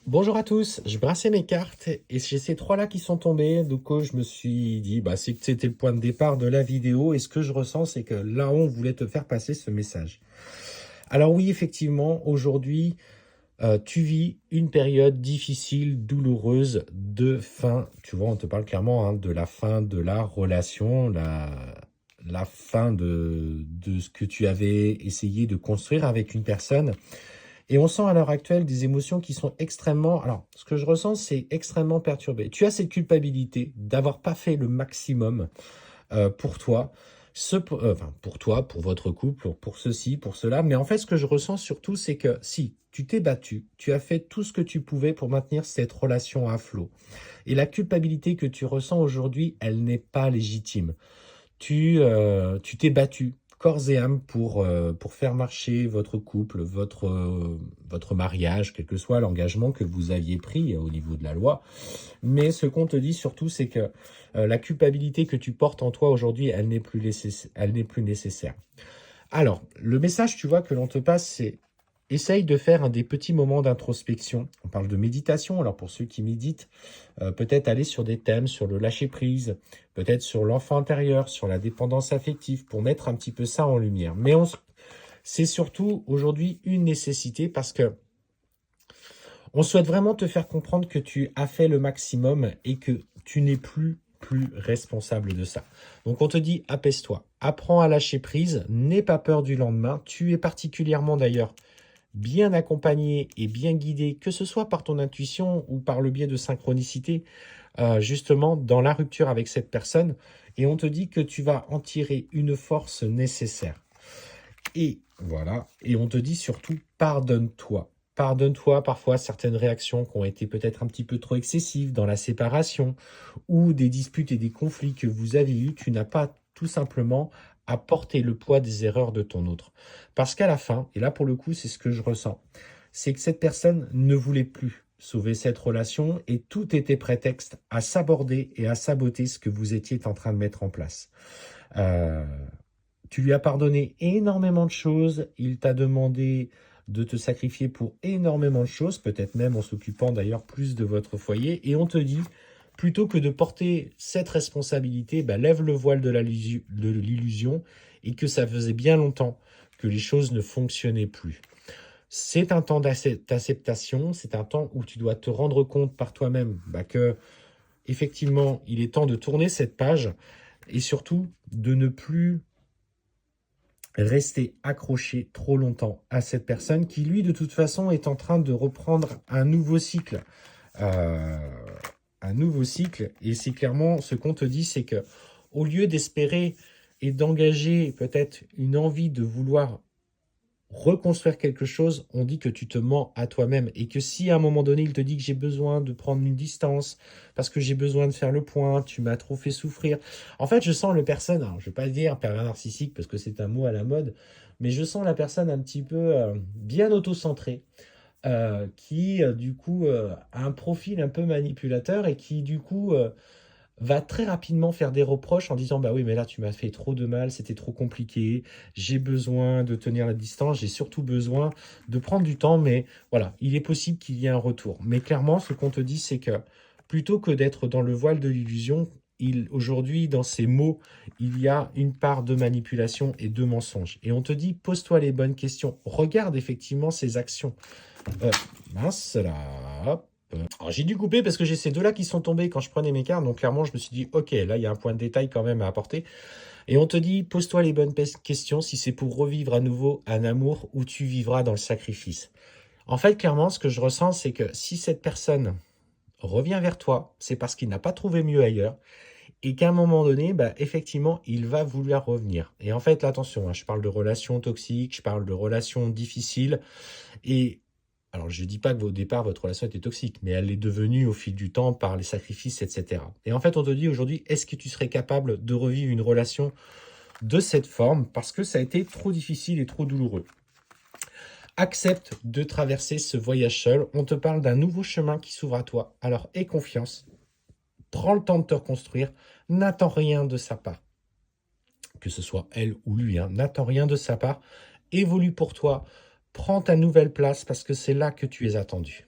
Bonjour à tous, je brassais mes cartes et j'ai ces trois-là qui sont tombés. Donc je me suis dit, c'est que c'était le point de départ de la vidéo. Et ce que je ressens, c'est que là, on voulait te faire passer ce message. Alors oui, effectivement, aujourd'hui, tu vis une période difficile, douloureuse de fin. Tu vois, on te parle clairement de la fin de la relation, la fin de ce que tu avais essayé de construire avec une personne. Et on sent à l'heure actuelle des émotions qui sont extrêmement... Alors, ce que je ressens, c'est extrêmement perturbé. Tu as cette culpabilité d'avoir pas fait le maximum pour toi, enfin, pour toi, pour votre couple, pour ceci, pour cela. Mais en fait, ce que je ressens surtout, c'est que si tu t'es battu, tu as fait tout ce que tu pouvais pour maintenir cette relation à flot. Et la culpabilité que tu ressens aujourd'hui, elle n'est pas légitime. Tu t'es battu corps et âme pour faire marcher votre couple, votre mariage, quel que soit l'engagement que vous aviez pris au niveau de la loi. Mais ce qu'on te dit surtout, c'est que la culpabilité que tu portes en toi aujourd'hui, elle n'est plus nécessaire. Alors, le message, tu vois, que l'on te passe, c'est essaye de faire des petits moments d'introspection. On parle de méditation, alors pour ceux qui méditent, peut-être aller sur des thèmes, sur le lâcher-prise, peut-être sur l'enfant intérieur, sur la dépendance affective, pour mettre un petit peu ça en lumière. Mais c'est surtout aujourd'hui une nécessité parce que on souhaite vraiment te faire comprendre que tu as fait le maximum et que tu n'es plus responsable de ça. Donc on te dit apaise-toi, apprends à lâcher prise, n'aie pas peur du lendemain. Tu es particulièrement d'ailleurs bien accompagné et bien guidé, que ce soit par ton intuition ou par le biais de synchronicité, justement dans la rupture avec cette personne. Et on te dit que tu vas en tirer une force nécessaire. Et voilà, et on te dit surtout pardonne-toi. Pardonne-toi parfois certaines réactions qui ont été peut-être un petit peu trop excessives dans la séparation ou des disputes et des conflits que vous avez eus. Tu n'as pas tout simplement à porter le poids des erreurs de ton autre. Parce qu'à la fin, et là pour le coup c'est ce que je ressens, c'est que cette personne ne voulait plus sauver cette relation et tout était prétexte à s'aborder et à saboter ce que vous étiez en train de mettre en place. Euh, Tu lui as pardonné énormément de choses, il t'a demandé de te sacrifier pour énormément de choses, peut-être même en s'occupant d'ailleurs plus de votre foyer, et on te dit, plutôt que de porter cette responsabilité, lève le voile de l'illusion, et que ça faisait bien longtemps que les choses ne fonctionnaient plus. C'est un temps d'acceptation, c'est un temps où tu dois te rendre compte par toi-même que, effectivement, il est temps de tourner cette page, et surtout de ne plus rester accroché trop longtemps à cette personne qui, lui, de toute façon, est en train de reprendre un nouveau cycle. Euh, un nouveau cycle. Et c'est clairement ce qu'on te dit, c'est que au lieu d'espérer et d'engager peut-être une envie de vouloir reconstruire quelque chose, on dit que tu te mens à toi-même et que si à un moment donné, il te dit que j'ai besoin de prendre une distance parce que j'ai besoin de faire le point, tu m'as trop fait souffrir. En fait, je sens le personne, alors je vais pas dire pervers narcissique parce que c'est un mot à la mode, mais je sens la personne un petit peu bien auto-centrée, qui du coup a un profil un peu manipulateur et qui du coup va très rapidement faire des reproches en disant bah oui mais là tu m'as fait trop de mal, c'était trop compliqué, j'ai besoin de tenir la distance, j'ai surtout besoin de prendre du temps, mais voilà, il est possible qu'il y ait un retour. Mais clairement, ce qu'on te dit, c'est que plutôt que d'être dans le voile de l'illusion, aujourd'hui, dans ces mots, il y a une part de manipulation et de mensonge. Et on te dit, pose-toi les bonnes questions, regarde effectivement ces actions. Euh, Mince, là, hop. Alors, j'ai dû couper parce que j'ai ces deux-là qui sont tombés quand je prenais mes cartes. Donc, clairement, je me suis dit, OK, là, il y a un point de détail quand même à apporter. Et on te dit, pose-toi les bonnes questions si c'est pour revivre à nouveau un amour où tu vivras dans le sacrifice. En fait, clairement, ce que je ressens, c'est que si cette personne revient vers toi, c'est parce qu'il n'a pas trouvé mieux ailleurs et qu'à un moment donné, effectivement, il va vouloir revenir. Et en fait, attention, je parle de relations toxiques, je parle de relations difficiles. Et alors, je ne dis pas que au départ, votre relation était toxique, mais elle est devenue au fil du temps par les sacrifices, etc. Et en fait, on te dit aujourd'hui, est-ce que tu serais capable de revivre une relation de cette forme parce que ça a été trop difficile et trop douloureux? Accepte de traverser ce voyage seul. On te parle d'un nouveau chemin qui s'ouvre à toi. Alors, aie confiance. Prends le temps de te reconstruire. N'attends rien de sa part. Que ce soit elle ou lui, n'attends rien de sa part. Évolue pour toi. Prends ta nouvelle place parce que c'est là que tu es attendu.